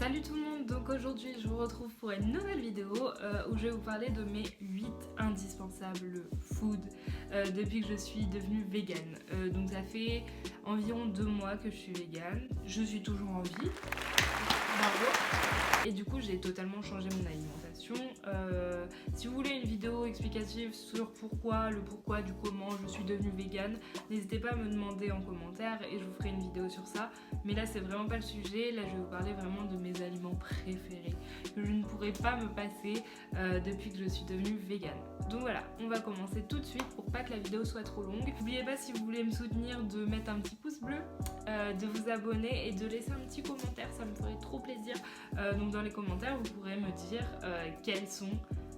Salut tout le monde, donc aujourd'hui je vous retrouve pour une nouvelle vidéo où je vais vous parler de mes 8 indispensables food depuis que je suis devenue végane. Donc ça fait environ 2 mois que je suis végane, je suis toujours en vie, bravo. Et du coup j'ai totalement changé mon alimentation. Si vous voulez une vidéo explicative sur le pourquoi du comment je suis devenue végane, n'hésitez pas à me demander en commentaire et je vous ferai une vidéo sur ça. Mais là c'est vraiment pas le sujet, là je vais vous parler vraiment de mes aliments préférés que je ne pourrais pas me passer depuis que je suis devenue végane. Donc voilà, on va commencer tout de suite pour pas que la vidéo soit trop longue. N'oubliez pas, si vous voulez me soutenir, de mettre un petit pouce bleu, de vous abonner et de laisser un petit commentaire, ça me ferait trop plaisir. Donc dans les commentaires vous pourrez me dire quels sont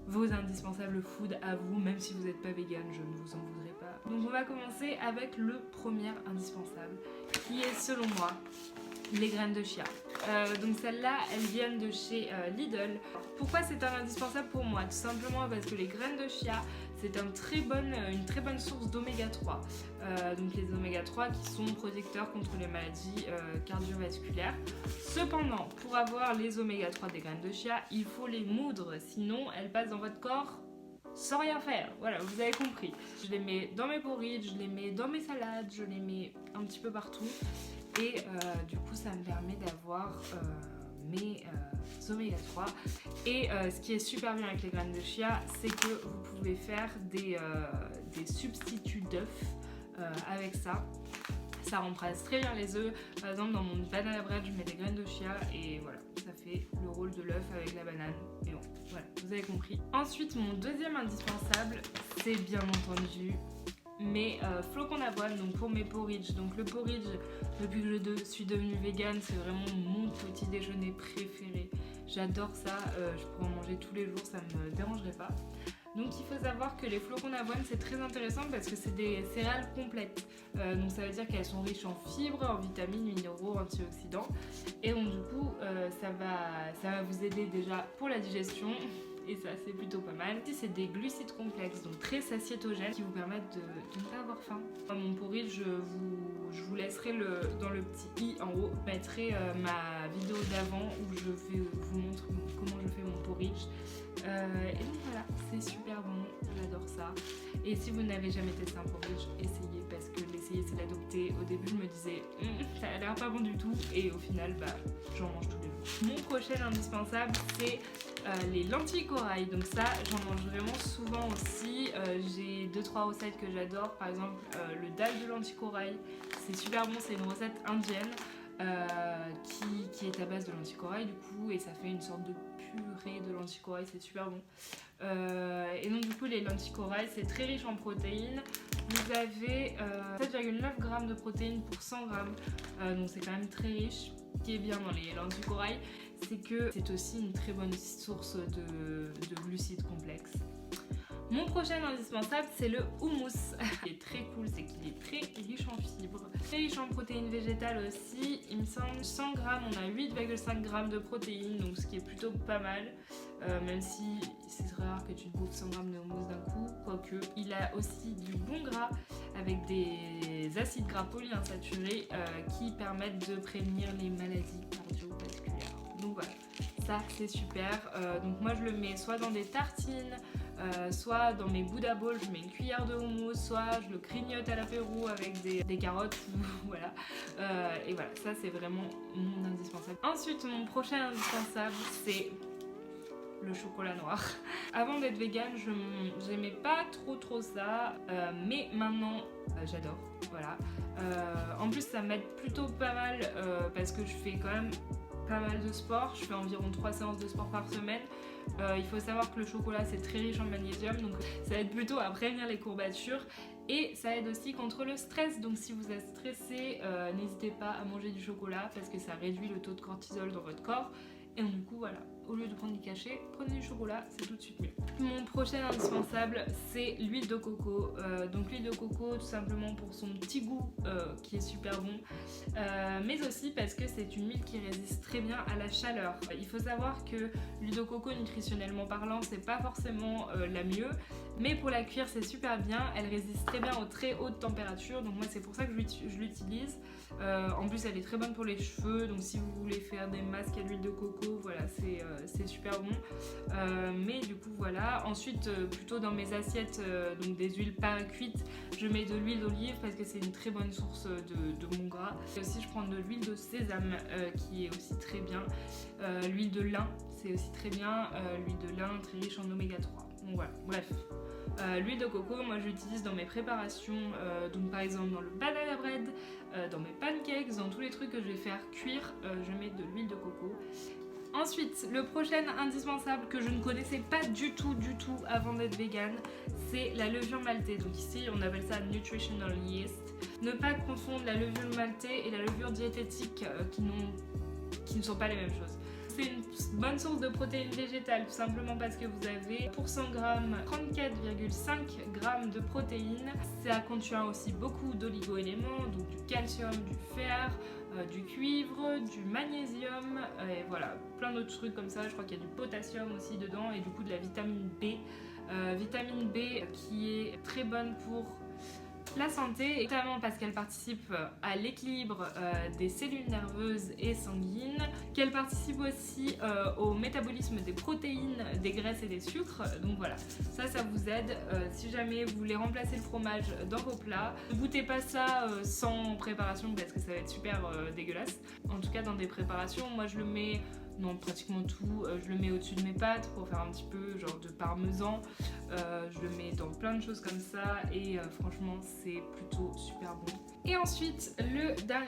vos indispensables food à vous, même si vous n'êtes pas vegan, je ne vous en voudrais pas. Donc on va commencer avec le premier indispensable qui est selon moi les graines de chia. Donc celles-là, elles viennent de chez Lidl. Pourquoi c'est un indispensable pour moi? Tout simplement parce que les graines de chia, c'est une très bonne source d'oméga 3. Donc les oméga 3 qui sont protecteurs contre les maladies cardiovasculaires. Cependant, pour avoir les oméga 3 des graines de chia, il faut les moudre, sinon elles passent dans votre corps sans rien faire. Voilà, vous avez compris. Je les mets dans mes porridge, je les mets dans mes salades, je les mets un petit peu partout. Et du coup ça me permet d'avoir mes oméga 3. Et ce qui est super bien avec les graines de chia, c'est que vous pouvez faire des substituts d'œufs avec ça. Ça remplace très bien les œufs. Par exemple dans mon banana bread je mets des graines de chia et voilà, ça fait le rôle de l'œuf avec la banane. Et bon, voilà, vous avez compris. Ensuite mon deuxième indispensable, c'est bien entendu mes flocons d'avoine, donc pour mes porridge. Donc le porridge, depuis que je suis devenue végane, c'est vraiment mon petit déjeuner préféré. J'adore ça, je pourrais en manger tous les jours, ça me dérangerait pas. Donc il faut savoir que les flocons d'avoine c'est très intéressant parce que c'est des céréales complètes. Donc ça veut dire qu'elles sont riches en fibres, en vitamines, minéraux, antioxydants. Et donc du coup ça va vous aider déjà pour la digestion. Et ça c'est plutôt pas mal. C'est des glucides complexes, donc très satiétogènes, qui vous permettent de ne pas avoir faim. Dans mon porridge, je vous laisserai dans le petit i en haut, je mettrai ma vidéo d'avant où je vous montre comment je fais mon porridge. Et donc voilà, c'est super bon, j'adore ça. Et si vous n'avez jamais testé un porridge, essayez, parce que l'essayer c'est l'adopter. Au début je me disais ça a l'air pas bon du tout, et au final j'en mange tous les jours. Mon prochain indispensable c'est les lentilles corail. Donc ça j'en mange vraiment souvent aussi. J'ai 2-3 recettes que j'adore, par exemple le dal de lentilles corail, c'est super bon, c'est une recette indienne. Qui est à base de lentilles corail du coup, et ça fait une sorte de purée de lentilles corail, c'est super bon. Et donc du coup les lentilles corail c'est très riche en protéines. Vous avez 7,9 g de protéines pour 100 g, donc c'est quand même très riche. Ce qui est bien dans les lentilles corail, c'est que c'est aussi une très bonne source de glucides complexes. Mon prochain indispensable c'est le houmous. Ce qui est très cool, c'est qu'il est très riche en fibres, très riche en protéines végétales aussi. Il me semble 100 g, on a 8,5 g de protéines, donc ce qui est plutôt pas mal. Même si c'est très rare que tu te bouffes 100 g de houmous d'un coup, quoique il a aussi du bon gras avec des acides gras polyinsaturés qui permettent de prévenir les maladies cardiovasculaires. Donc voilà, ça c'est super. Donc moi je le mets soit dans des tartines, soit dans mes Buddha Bowls, je mets une cuillère de houmous, soit je le grignote à l'apéro avec des carottes, voilà. Et voilà, ça c'est vraiment mon indispensable. Ensuite, mon prochain indispensable, c'est le chocolat noir. Avant d'être végane, j'aimais pas trop ça, mais maintenant j'adore, voilà. En plus ça m'aide plutôt pas mal parce que je fais quand même pas mal de sport, je fais environ 3 séances de sport par semaine. Il faut savoir que le chocolat c'est très riche en magnésium, donc ça aide plutôt à prévenir les courbatures et ça aide aussi contre le stress. Donc si vous êtes stressé, n'hésitez pas à manger du chocolat parce que ça réduit le taux de cortisol dans votre corps Et donc du coup voilà, au lieu de prendre du cachet, prenez du chocolat, c'est tout de suite mieux. Mon prochain indispensable, c'est l'huile de coco. Donc l'huile de coco tout simplement pour son petit goût qui est super bon, mais aussi parce que c'est une huile qui résiste très bien à la chaleur. Il faut savoir que l'huile de coco nutritionnellement parlant, c'est pas forcément la mieux, mais pour la cuire c'est super bien, elle résiste très bien aux très hautes températures, donc moi c'est pour ça que je l'utilise. En plus elle est très bonne pour les cheveux, donc si vous voulez faire des masques à l'huile de coco, voilà c'est super bon. Mais du coup voilà, ensuite plutôt dans mes assiettes, donc des huiles pas cuites, je mets de l'huile d'olive parce que c'est une très bonne source de mon gras. Et aussi je prends de l'huile de sésame qui est aussi très bien. L'huile de lin c'est aussi très bien, l'huile de lin très riche en oméga 3. Donc voilà, bref. L'huile de coco, moi j'utilise dans mes préparations, donc par exemple dans le banana bread, dans mes pancakes, dans tous les trucs que je vais faire cuire, je mets de l'huile de coco. Ensuite, le prochain indispensable que je ne connaissais pas du tout avant d'être vegan, c'est la levure maltée. Donc ici, on appelle ça nutritional yeast. Ne pas confondre la levure maltée et la levure diététique qui ne sont pas les mêmes choses. C'est une bonne source de protéines végétales, tout simplement parce que vous avez pour 100 g 34,5 g de protéines. Ça contient aussi beaucoup d'oligo-éléments, donc du calcium, du fer, du cuivre, du magnésium, et voilà, plein d'autres trucs comme ça. Je crois qu'il y a du potassium aussi dedans et du coup de la vitamine B. Vitamine B qui est très bonne pour la santé, notamment parce qu'elle participe à l'équilibre des cellules nerveuses et sanguines, qu'elle participe aussi au métabolisme des protéines, des graisses et des sucres. Donc voilà, ça vous aide si jamais vous voulez remplacer le fromage dans vos plats. Ne goûtez pas ça sans préparation parce que ça va être super dégueulasse. En tout cas dans des préparations, moi je le mets dans pratiquement tout, je le mets au-dessus de mes pâtes pour faire un petit peu genre de parmesan, je le mets dans plein de choses comme ça et franchement c'est plutôt super bon. Et ensuite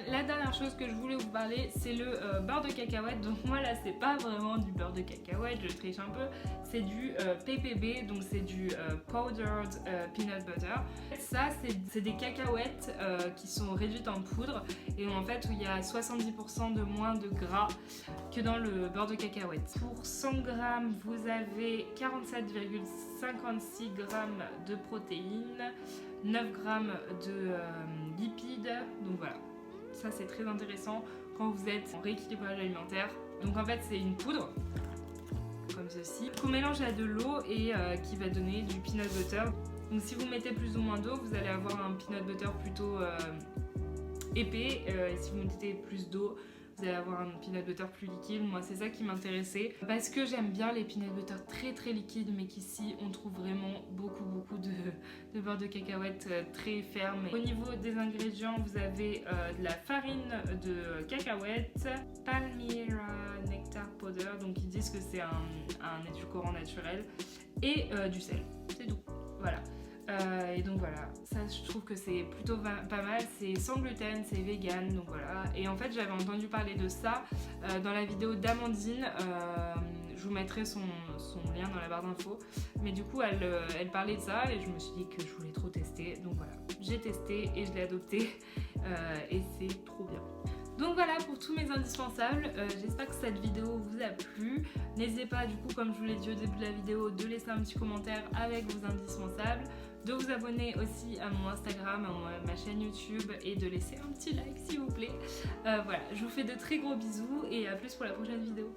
la dernière chose que je voulais vous parler, c'est le beurre de cacahuète. Donc moi là c'est pas vraiment du beurre de cacahuète, je triche un peu, c'est du PPB, donc c'est du powdered peanut butter. Ça c'est des cacahuètes qui sont réduites en poudre et en fait où il y a 70% de moins de gras que dans le beurre de cacahuète. Pour 100 g, vous avez 47,56 g de protéines, 9 g de lipides. Donc voilà, ça c'est très intéressant quand vous êtes en rééquilibrage alimentaire. Donc en fait c'est une poudre comme ceci qu'on mélange à de l'eau et qui va donner du peanut butter. Donc si vous mettez plus ou moins d'eau, vous allez avoir un peanut butter plutôt épais, et si vous mettez plus d'eau, vous allez avoir un peanut butter plus liquide. Moi c'est ça qui m'intéressait parce que j'aime bien les peanut butter très liquides, mais qu'ici on trouve vraiment beaucoup de beurre de cacahuète très ferme. Au niveau des ingrédients, vous avez de la farine de cacahuète, Palmyra nectar powder, donc ils disent que c'est un édulcorant naturel, et du sel, c'est tout, voilà. Et donc voilà, ça je trouve que c'est plutôt pas mal, c'est sans gluten, c'est vegan, donc voilà. Et en fait j'avais entendu parler de ça dans la vidéo d'Amandine, je vous mettrai son lien dans la barre d'infos, mais du coup elle parlait de ça et je me suis dit que je voulais trop tester, donc voilà, j'ai testé et je l'ai adopté et c'est trop bien. Donc voilà pour tous mes indispensables, j'espère que cette vidéo vous a plu. N'hésitez pas du coup, comme je vous l'ai dit au début de la vidéo, de laisser un petit commentaire avec vos indispensables, de vous abonner aussi à mon Instagram, à ma chaîne YouTube et de laisser un petit like s'il vous plaît. Voilà, je vous fais de très gros bisous et à plus pour la prochaine vidéo.